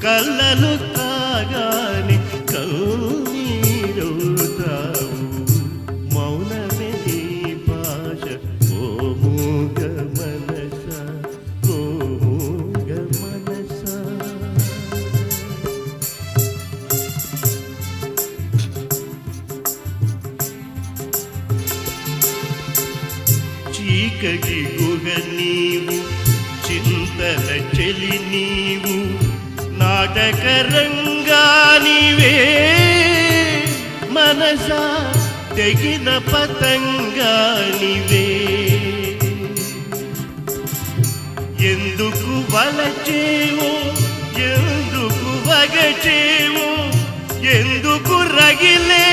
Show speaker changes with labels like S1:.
S1: కళ్ళలు కాగాని కన్నీరవుతావు. మౌనమే నీ భాష ఓ మూగ మనస, ఓ మూగ మనస. చీకటి గుహ నీవు, చింతల చెలి నీవు, నాటక రంగానివే మనసా తెగిన పతంగానివే. ఎందుకు వలచేవో, ఎందుకు వగచేవో, ఎందుకు రగిలే